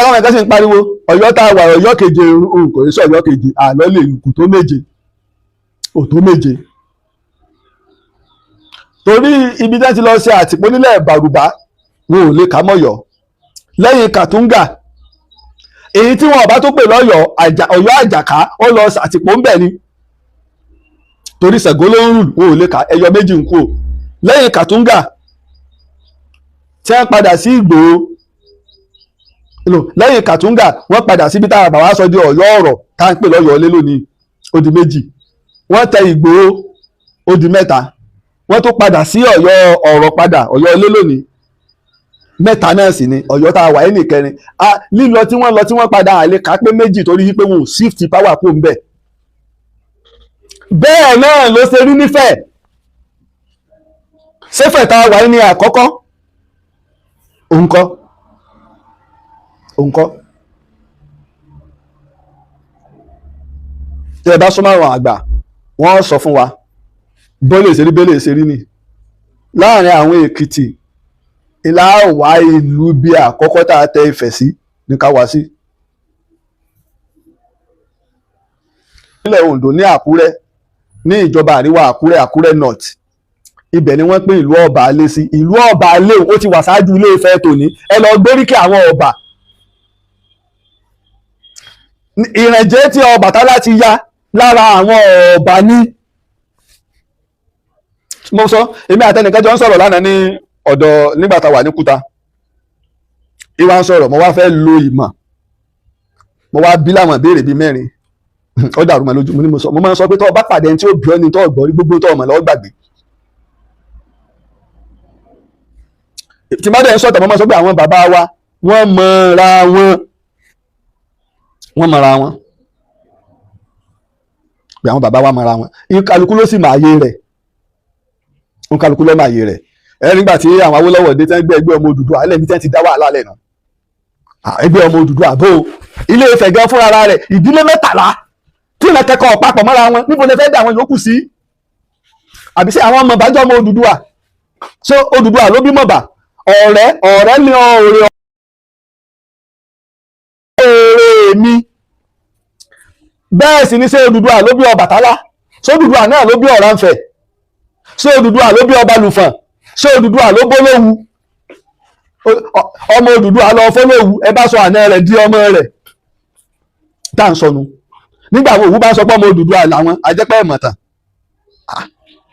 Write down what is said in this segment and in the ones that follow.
nígbà táwọn ẹ̀ka sì ń pariwo Ọ̀yọ́ tá a wà Ọ̀yọ́ keje kò ní sọ Ọ̀yọ́ keje àná lè kù tó méje ò tó méje torí ibi tí wọ́n ti lọ ṣe àtìpó nílẹ̀ Bàrùbá wọn ò lè kà mọ́yọ́ lẹ́yìn Kàtúngà èyí tí wọn ò bá tó pè lọ́yọ́ Ọ̀yọ́ Àjàká ó lọ àtìpó ń bẹ̀ ni torí Ṣàngó ló ń rù wọn ò lè kà ẹyọ méjì ń kú o lẹ́yìn Kàtúngà tí wọ́n padà sí Ìgbòho lẹ́yìn Kàtúngà wọ́n padà síbi tá a bá wá sọ di Ọ̀yọ́ ọ̀rọ̀ tá à ń pè lọ́yọ́ lé lónìí ó di méjì wọ́n tẹ Ìgbòho ó di mẹ́ta wọ́n tó padà sí Ọ̀yọ́ ọ̀rọ̀ padà Ọ̀yọ́ lé lónìí mẹ́ta náà sì ni Ọ̀yọ́ tá a wà ní kẹrin lílọ tí wọ́n padà àlè ká pé méjì torí wípé wọn ò shift power kó ń bẹ̀ bẹ́ẹ̀ náà ló ṣe rí nífẹ̀ẹ́ ṣẹ́fẹ̀ tá a wà ní àkọ́kọ́ òǹkọ́ tẹ́ ẹ bá súnmọ́ àwọn àgbà wọ́n sọ fún wa bọ́lẹ̀ ìṣerí ni láàrin àwọn Èkìtì ìlà wà ìlú bí àkọ́kọ́ tá a tẹ Ifẹ̀ sí ní ká wá sí. nílẹ̀ Oǹdó ní Àkúrẹ́ ní ìjọba àríwá Àkúrẹ́ North ibẹ̀ ni wọ́n pín ìlú Ọba Alé sí ìlú Ọba Alé ó ti wà ṣáájú Ilé Ifẹ̀ tòní ẹ lọ gbóríkì àwọn ọba ìrìnàjò tí Ọbàtálá ti ya lára àwọn ọba ní. mo sọ èmi àtẹnìkan jọ ń sọ̀rọ̀ lánàá ní ọ̀dọ̀ nígbà tá a wà ní Kúta ìwà ń sọ̀rọ̀ mo wá fẹ́ lo ìmọ̀ mo wá bí láwọn ìbéèrè bíi mẹ́rin ó dàrú mọ́ lójú mo máa ń sọ pé tó o bá pàdé ẹni tí ó bí ọ ní tó ọgbọ́n rí gbogbo tó ọmọ lọ́wọ́ gbàgbé tí má dẹ̀ ń sọ̀tọ̀ mo máa ń sọ pé àwọn bàbá wa wọ́n mọ̀ra wọn pé àwọn bàbá wa mọ̀ra wọn kálukú ló sì máa yé rẹ̀ kálukú ló máa yé rẹ̀ nígbà tí àwọn Awólọ́wọ̀ dé tán gbé ẹgbẹ́ ọmọ Odùduwà alẹ́ mi tán ti dá wàhálà lẹ́nu ẹgbẹ́ ọmọ Odùduwà bó Ilé Ifẹ̀ gan fúnra rẹ̀ ìdílé 13 tí ìlẹ̀ kẹ́kọ̀ọ́ papọ̀ mọ́ra wọn níbo lè fẹ́ dá àwọn yòókù sí àbí sí àwọn ọmọ ìbájọ́ ọmọ Odùduwà ṣé Odùduwà ló bí mọ̀bà ọ̀rẹ́ ní ọ̀rẹ́ mi bẹ́ẹ̀ sì ni ṣé Odùduwà ló bí Ọbàtálá ṣé Odùduwà náà ló bí Ọ̀rànfẹ̀ ṣé Odùduwà ló bí Ọbalùfọ̀n ṣé Odùduwà ló bólówu ọmọ Odùduwà lọ fọlọ́wu ẹ bá sọ àná rẹ̀ di ọmọ rẹ̀ tá à ń sọnù nígbà wo òwú bá sọ pé ọmọ Odùduwà làwọn ajẹ́pẹ́ ẹ̀mọ̀tàn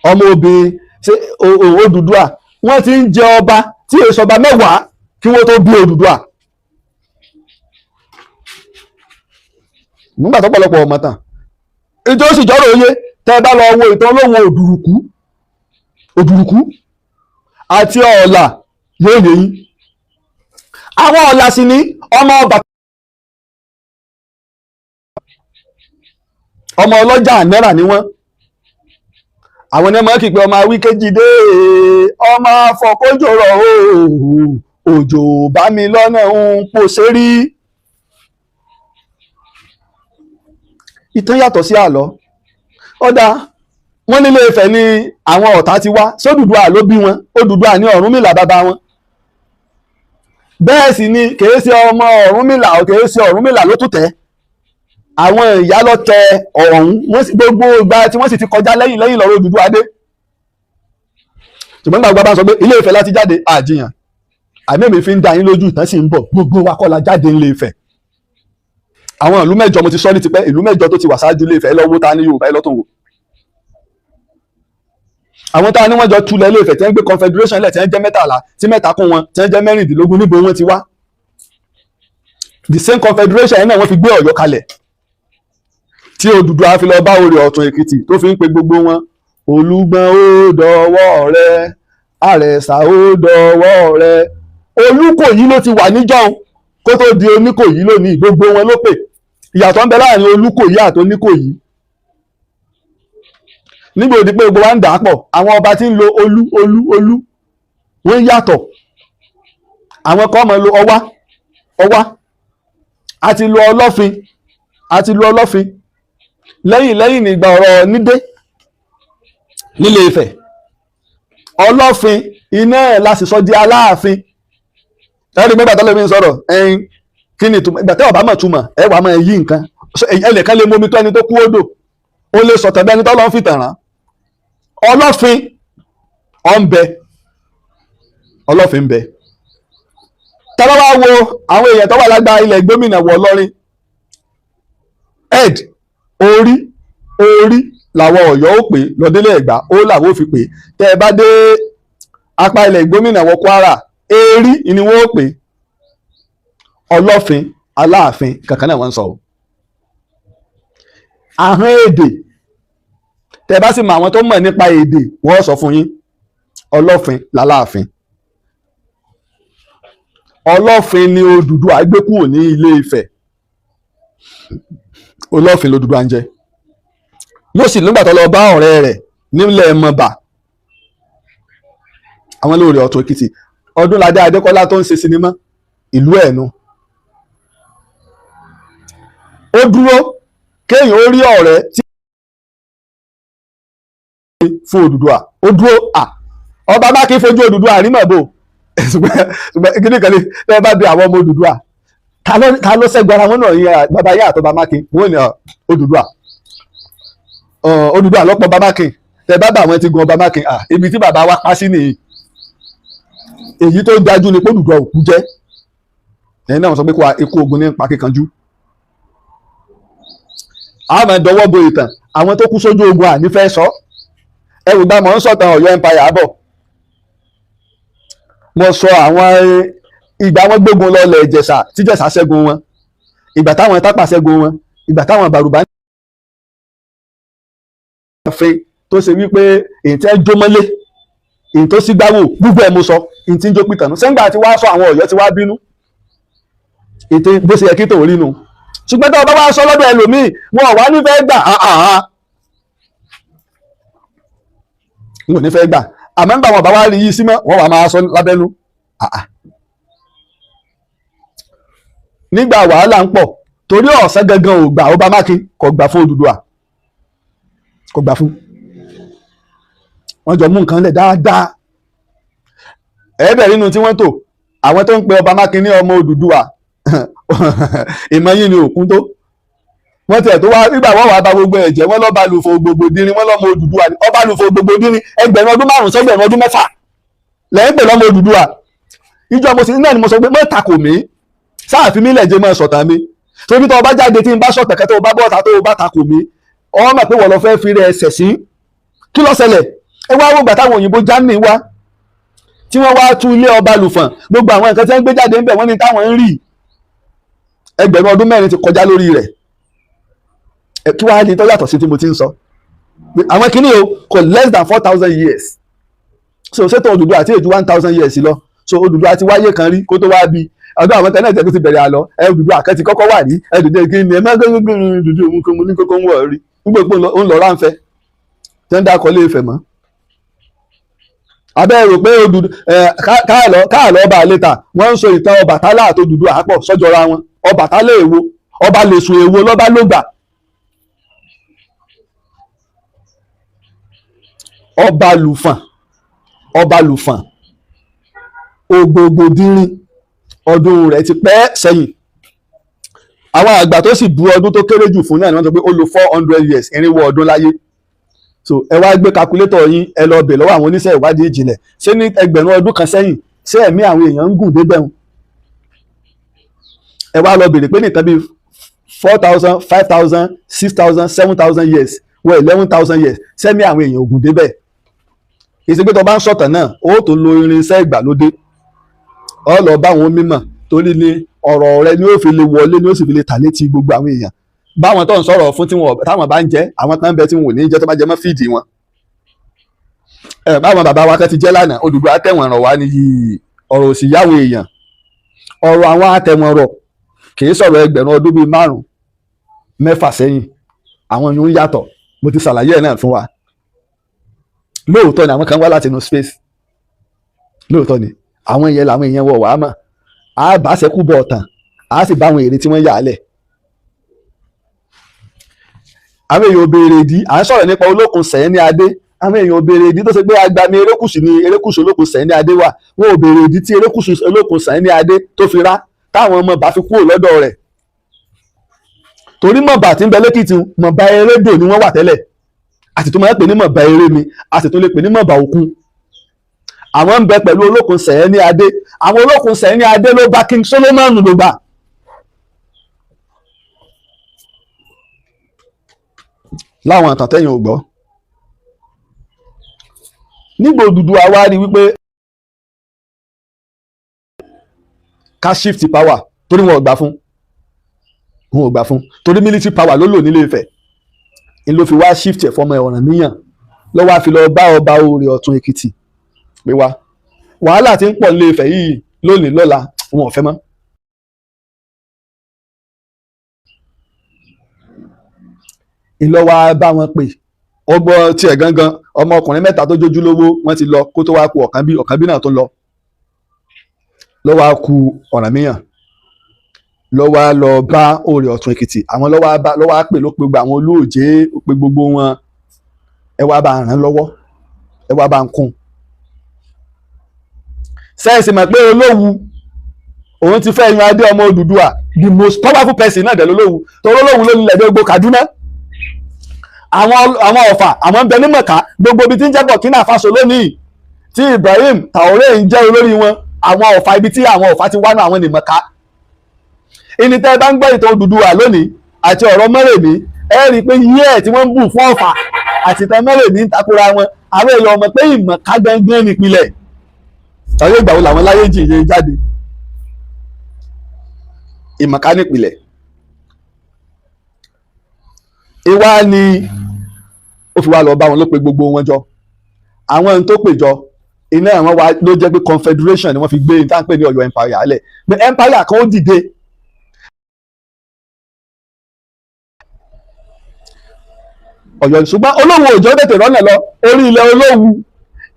ọmọ obìnrin ṣé Odùduwà wọ́n ti ń jẹ ọba tí èso ọba 10 kí wọ́n tó bí Odùduwà nígbà tó pọ̀lọpọ̀ ọmọtàn ìjọ sì jọ́rọ̀ oyé tẹ́ bá lọ wo ìtàn olóhùn òdùrùkú àti ọ̀ọ̀là yóò lè yín àwọn ọ̀ọ̀là sì ní ọmọ ọlọ́jà náírà ni wọ́n àwọn ẹni mọ́ kì pé ọmọ awíkéjì dé ọmọ afọkójòrò òjò bá mi lọ́nà ń pòṣé rí ìtàn yàtọ̀ sí àlọ́ ọ̀dà wọ́n nílé Ifẹ̀ ni àwọn ọ̀tá ti wá sódùduwà ló bí wọn Odùduwà ní Ọ̀rúnmìlà bàbá wọn bẹ́ẹ̀ sì ni kìí ṣe ọmọ Ọ̀rúnmìlà kìí ṣe Ọ̀rúnmìlà ló tún tẹ̀ àwọn ìyá ló tẹ ọ̀hún gbogbo ìgbà tí wọ́n sì ti kọjá lẹ́yìn lọ́rọ̀ Odùduwà dé ṣùgbọ́n gbàgbọ́ bá sọ pé Ilé Ifẹ̀ láti jáde àjiyàn àmì fi ń da yín lójú ìtàn sì ń bọ̀ gbogbo wa kọ́ la jáde Ilé Ifẹ̀ àwọn ìlú 8 mo ti sọ ní tipẹ́ ìlú 8 tó ti wà ṣáájú Ilé Ifẹ̀ lọ́wọ́ ta ní Yorùbá ẹlọ́tún wò àwọn tá a ní wọ́n jọ tulẹ̀ Ilé Ifẹ̀ tí wọ́n gbé confederation lẹ̀ tí wọ́n jẹ́ 13 tí 3 kún wọn tí wọ́n jẹ́ 16 níbo wọ́n ti wá the same confederation yẹn náà wọ́n fi gbé Ọ̀yọ́ kalẹ̀ tí Odùduwà fi lọ bá Orè Ọ̀tún Èkìtì tó fi ń pe gbogbo wọn Olúgbọ́n ó dọwọ́ rẹ Àrẹ̀sà ó dọwọ́ rẹ Olúkòyí ló ti wà níjọ́un kó tó di Oníkòyí lónìí gbogbo wọn ló pè ìyàtọ̀ ń bẹ láàrin Olúkòyí àti Oníkòyí nígbà òdì pé gbogbo wa ń dà á pọ̀ àwọn ọba tí ń lo olú wọ́n yàtọ̀ àwọn kan máa lo ọwá àti lo ọlọ́fin lẹ́yìn nígbà ọ̀rọ̀ nídé nílé Ifẹ̀ ọlọ́fin iná ẹ̀ la sì sọ di Aláàfin ẹ̀rí mẹ́ta tó lè fi sọ̀rọ̀ ẹ̀yin kí ni ìtumọ̀ ìgbà tẹ́ ọ̀bá mọ̀ túmọ̀ ẹ wàá máa yí nǹkan ẹnìkan lè momi tó ẹni tó kú odò ó lè sọ̀tàn bí ẹni tó lọ́n fi tàn rán ọlọ́fin ọ̀nbẹ ọlọ́fin ń bẹ. tọ́lá wá wo àwọn èèyàn tó wà lágbá ilẹ̀ gómìnà wọ̀ lọ́rin head orí làwọn Ọ̀yọ́ ó pè lọ́dẹ́lẹ̀ Ẹ̀gbá ó làwọn ò fi pè tẹ́ ẹ bá dé apá ilẹ̀ gómìnà wọ Kwara erí ni wọ́n ó pè ọlọ́fin aláàfin kankan náà wọ́n ń sọ. ahọ́n èdè tẹ́ bá sì mọ àwọn tó mọ̀ nípa èdè wọ́n sọ fún yín ọlọ́fin làláàfin. ọlọ́fin ni Odùduwà gbé kúrò ní Ilé Ifẹ̀ ọlọ́fin l'Odùduwà ń jẹ yóò sì nígbà tó lọ bá ọ̀rẹ́ rẹ̀ nílẹ̀ Mọ̀bà àwọn lóore Ọ̀tún Èkìtì Ọdúnládé Adékọ́lá tó ń ṣe sinimá ìlú ẹ̀nu ó dúró kéèyàn ó rí ọ̀rẹ́ tí fún Odùduwà ó dúró ọba bá kí fojú Odùduwà rí mọ̀ bò ṣùgbọ́n kíní kan ní ẹ bá bí àwọn ọmọ Odùduwà ta ló ṣẹ́gun ara wọn náà yẹn bàbá yá àtọ́ Bàmákin wọ́n ní Odùduwà Odùduwà lọ́pọ̀ Bàmákin tẹ bá bá àwọn ti gun Bàmákin ibi tí bàbá wa pa sí nìyí èyí tó dájú ni pé Odùduwà òkú jẹ́ ẹ̀yin náà wọ́n sọ pé ikú ogun ní pa kíkanjú. a máa dọwọ́ bo ìtàn àwọn tó kú sójú ogun ànífẹ́ sọ ẹrù gbà mọ́ ń sọ̀tàn Ọ̀yọ́ empire bọ̀ mo sọ àwọn ìgbà wọn gbógun lọlẹ̀ Ìjẹ̀ṣà tíjẹ̀ṣà ṣẹ́gun wọn ìgbà táwọn Tápà ṣẹ́gun wọn ìgbà táwọn Bàrùbá fẹ́ tó ṣe wípé èyí tẹ́ jó mọ́lé èyí tó sì gbáwò gbogbo ẹ̀ mo sọ èyí tí ń jó pìtànù sẹ́ńgbà tí wàá sọ àwọn Ọ̀yọ́ tí wàá bínú ètè bó ṣe yẹ kí tòun rí nu ṣùgbọ́n tí wọ́n bá wá sọ lọ́dọ̀ ẹlòmíì wọn ò wá nífẹ̀ẹ́ gbà wọn ò nífẹ̀ẹ́ gbà àmọ́ nígbà wọn bá wá rí yí sí mọ́ wọn wà máa sọ lábẹ́nu nígbà wàhálà ń pọ̀ torí ọ̀sán gangan ò gbà Bàmákin kò gbà fún Odùduwà kò gbà fún wọn jọ mú nǹkan lẹ̀ dáadáa ẹ̀ẹ́bẹ̀ nínú tí wọ́n tò àwọn tó ń pe Bàmákin ní ọmọ Odùduwà ìmọ̀ yìí ni òkun tó wọ́n tiẹ̀ tó wá nígbà wọ́n wàá ba gbogbo ẹ̀jẹ̀ wọ́n lọ́ba lùfò gbogbo dínrín wọ́n lọ́mọ Odùduwà ni ọba lùfò gbogbo dínrín ẹgbẹ̀rún ọdún 5 sẹ́gbẹ̀rún ọdún 6 lẹ́yìn pè lọ́mọ Odùduwà ìjọ mo sì náà ni mo sọ pé mẹ́ta kò mí sáàfin mi lẹ́jẹ̀ mọ́ sọ̀tàn mi torí tó o bá jáde tí n bá sọ̀tàn kẹ́tọ́ o bá bọ́ta tó o bá takò mí ọmọ mọ̀ pé wọ́n lọ fẹ́ fi rẹ̀ ẹsẹ̀ sí kí ló ṣẹlẹ̀ ẹ wá wọ́n gbà táwọn òyìnbó Germany wá tí wọ́n wá tú ilé ọba lùfọ̀n gbogbo àwọn nǹkan tí wọ́n gbé jáde ńbẹ̀ wọ́n ní táwọn ń rí ẹgbẹ̀rún ọdún 4 ti kọjá lórí rẹ̀ kí wàá ní tó yàtọ̀ sí tí mo ti ń sọ àwọn kìíní o kò less than 4,000 years so ṣètò Odùduwà àti èjú 1,000 years lọ so Odùduwà ti wáyé kan rí kó tó wá bí ọdún àwọn tẹ́lẹ̀ tẹ́kù ti bẹ̀rẹ̀ àlọ́ Odùduwà kan ti kọ́kọ́ wà rí ẹ̀dùdẹ̀ kí ni ẹ má gbẹ́gbẹ́ dùdú òun kò mú ní kókó ń wọ̀ rí gbogbo ń lọ ráńfẹ́ tí wọ́n dákọ̀ lé Ifẹ̀ mọ́ abẹ́ rò pé káàlọ́ ọba àlẹ́ta wọ́n ń sọ ìtàn Ọbàtálá àti Odùduwà àpọ̀ sọ́jọ́ra wọn Ọbàtálá èwo ọba lèṣù èwo lọ́ba lógbà ọba lùfọ̀n ògbògbòdìrín ọdún rẹ̀ ti pẹ́ sẹ́yìn àwọn àgbà tó sì bu ọdún tó kéré jù fún náà ni wọ́n sọ pé ó lo 400 years irinwó ọdún láyé so ẹ wá gbé calculator yín ẹ lọ bẹ̀ lọ́wọ́ àwọn oníṣẹ́ ìwádìí ìjìnlẹ̀ ṣé ní ẹgbẹ̀rún ọdún kan sẹ́yìn ṣé ẹ̀mí àwọn èèyàn ń gùn débẹ̀ wọn ẹ wá lọ bèrè pé nìkan bíi 4,000 5,000 6,000 7,000 years wọ 11,000 years sẹ́mi àwọn èèyàn ògùn débẹ̀ ìṣègbè tó bá ń sọ̀tàn náà ó tó lo irinṣẹ́ ìgbàlódé ọ lọ bá àwọn mímọ̀ torí ní ọ̀rọ̀ rẹ ni ó fi lè wọlé ni ó sì fi lè tà létí gbogbo àwọn èèyàn báwọn tó ń sọ̀rọ̀ fún táwọn bá ń jẹ́ àwọn kan bẹ tí wọn ò ní jẹ́ tó bá jẹ mọ́ fíìdì wọn báwọn bàbá wa kan ti jẹ́ lánàá Odùduwà àtẹ̀wọ̀n rọ̀ wá níyì ọ̀rọ̀ òsì yáwó èèyàn ọ̀rọ̀ àwọn àtẹ̀wọ̀n rọ̀ kì í sọ̀rọ̀ ẹgbẹ̀rún ọdún bíi 5 6 sẹ́yìn àwọn yòó ń yàtọ̀ mo ti ṣàlàyé ẹ̀ náà fún wa lóòótọ́ ni àwọn kan wá láti inú space lóòótọ́ ni àwọn yẹn làwọn èèyàn wọ̀ wá mọ̀ á bá ṣẹ́kù bọ̀ ọ̀tàn á sì bá àwọn èrè tí wọ́n yà á lẹ̀ àwọn èèyàn ò béèrè ìdí à ń sọ̀rọ̀ nípa olókun sẹ́yìn ní adé àwọn èèyàn ò béèrè ìdí tó ṣe pé agbami erékùṣù ni erékùṣù olókun sẹ́yìn ní adé wà wọn ò béèrè ìdí tí erékùṣù olókun sẹ́yìn ní adé tó fi rá táwọn ọmọ bá fi kúrò lọ́dọ̀ rẹ̀ torí mọ̀bà tí ń bẹ lẹ́kìtì mọ̀bà erédò ni wọ́n wà tẹ́lẹ̀ àti tó máa ń pè ní mọ̀bà eré mi àti tó lè pè ní mọ̀bà òkun àwọn ń bẹ pẹ̀lú olókun sẹ̀ẹ́ ní adé àwọn olókun sẹ̀ẹ́ ní adé ló bá King Solomon ló bá láwọn àtàn tẹ́yìn ò gbọ́ nígbà Odùduwà wá rí wípé ká shift power torí wọn ò gbà fún torí military power ló lò nílé Ifẹ̀ ń ló fi wá shift ẹ̀ fọmọ Ọ̀rànmíyàn lọ́wọ́ àfi lọ bá ọba Oore Ọ̀tún Èkìtì pé wá wàhálà tí ń pọ̀ nílé Ifẹ̀ yìí lónìí lọ́la wọn ò fẹ́ mọ́. ìlọ́wọ́ bá wọn pè ọgbọ́n tiẹ̀ gangan ọmọkùnrin mẹ́ta tó jójú lówó wọ́n ti lọ kó tó wá ku ọ̀kan bí náà tó lọ lọ́wọ́ ku Ọ̀rànmíyàn lọ́wọ́ lọ bá Oore Ọ̀tún Èkìtì àwọn lọ́wọ́ pè ló pe gbogbo àwọn olóòjé ó pe gbogbo wọn ẹ wá bá ràn lọ́wọ́ ẹ wá bá ń kún sẹ́ẹ̀sì mọ̀ pé Olówu òun ti fẹ́ yan adé ọmọ Odùduwà the most powerful person náà dẹ̀ lólówu torí Olówu ló nílẹ̀ gbogbo Kaduna àwọn Ọ̀fà àwọn ń bẹ ní Mọ̀ká gbogbo ibi tí ń jẹ́ Burkina Faso lónìí tí Ibrahim Traoré ń jẹ́ olórí wọn àwọn Ọ̀fà ibi tí àwọn Ọ̀fà ti wá náà àwọn ní Mọ̀ká ìní tẹ́ bá ń gbọ́ ìtàn Odùduwà lónìí àti ọ̀rọ̀ Mọ́rèmí ẹ rí i pé yí ẹ̀ tí wọ́n ń bù fún Ọ̀fà àti ìtàn Mọ́rèmí ń takora wọn àwọn èèyàn ọmọ pé Ìmọ̀ká gangan nípìnlẹ̀ ọ̀rẹ́ ìgbà wo làwọn láyé jìyẹ jáde Ìmọ̀ká nípìnlẹ̀ ìwá ni ó fi wá lọ bá wọn ló pe gbogbo wọn jọ àwọn ohun tó pè jọ iná àwọn wa ló jẹ́ pé confederation ni wọ́n fi gbé ní táwọn pè ní Ọ̀yọ́ empire alẹ̀ pé empire kan ó dìde Ọ̀yọ́ ṣùgbọ́n Olówu òjò tètè rọ́nà lọ orí ilẹ̀ Olówu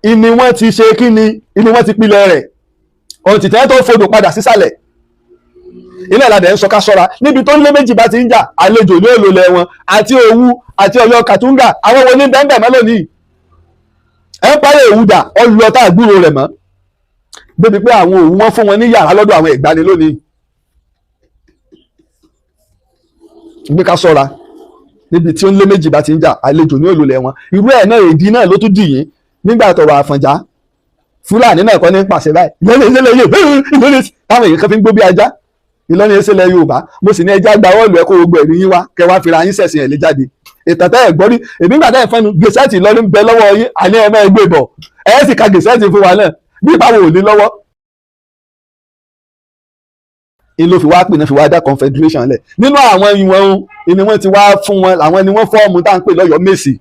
ìní wọ́n ti ṣe kíni ìní wọ́n ti pilẹ̀ rẹ̀ ohun tìtẹ́ tó fodò padà sísàlẹ̀ ilé ìlànà ẹ̀ ń sọ ká sọ́ra níbi tó ń lé méjì bá ti ń jà àlejò ní òlòlẹ̀ wọn àti Òwu àti Ọ̀yọ́ Kàtúngà àwọn wo ní bẹ́ńbẹ̀ mọ́ lónìí ẹ̀ ń parí Òwu dà ọlọ́tà àgbúrò rẹ̀ mọ́ débi pé àwọn Òwu wọn fún wọn ní yàrá lọ́dọ̀ àwọn ìgbani lónìí gbé ká sọ́ra níbi tí ó ń lé méjì bá ti ń jà àlejò ní òlòlẹ̀ wọn irú ẹ̀ náà èdè náà ló tún dì yín nígbà tọrọ Àfọ̀njá Fúlàní náà kọ́ ní pàṣẹ báyìí Ìlọrin ìṣẹ̀lẹ̀ yìí Ìlọrin táwọn èèyàn kan fi ń gbó bí ajá Ìlọrin ìṣẹ̀lẹ̀ Yorùbá mo sì ní ẹja gba ọ̀lù ẹ̀kọ́ gbogbo ẹ̀rí yín wá kẹ wá fira yín sẹ̀sìn ẹ̀ lé jáde ìtàtà ẹ̀ gbọ́rí èmi gbàdá ẹ̀ fẹ́nu gẹ̀sẹ́ẹ̀tì Ìlọrin bẹ lọ́wọ́ yín àní ẹ̀ máa gbé bọ̀ ẹ̀ sì ka gẹ̀sẹ́ẹ̀tì fún wa náà bí báwo ò ní lọ́wọ́. ìlò fi wá pè náà fi wá dá confederation lẹ̀ nínú àwọn ìwọ̀n ni wọ́n ti wá fún wọn àwọn ni wọ́n fọ́ọ̀mù tá à ń pè lọ́yọ̀ọ́ Mèsì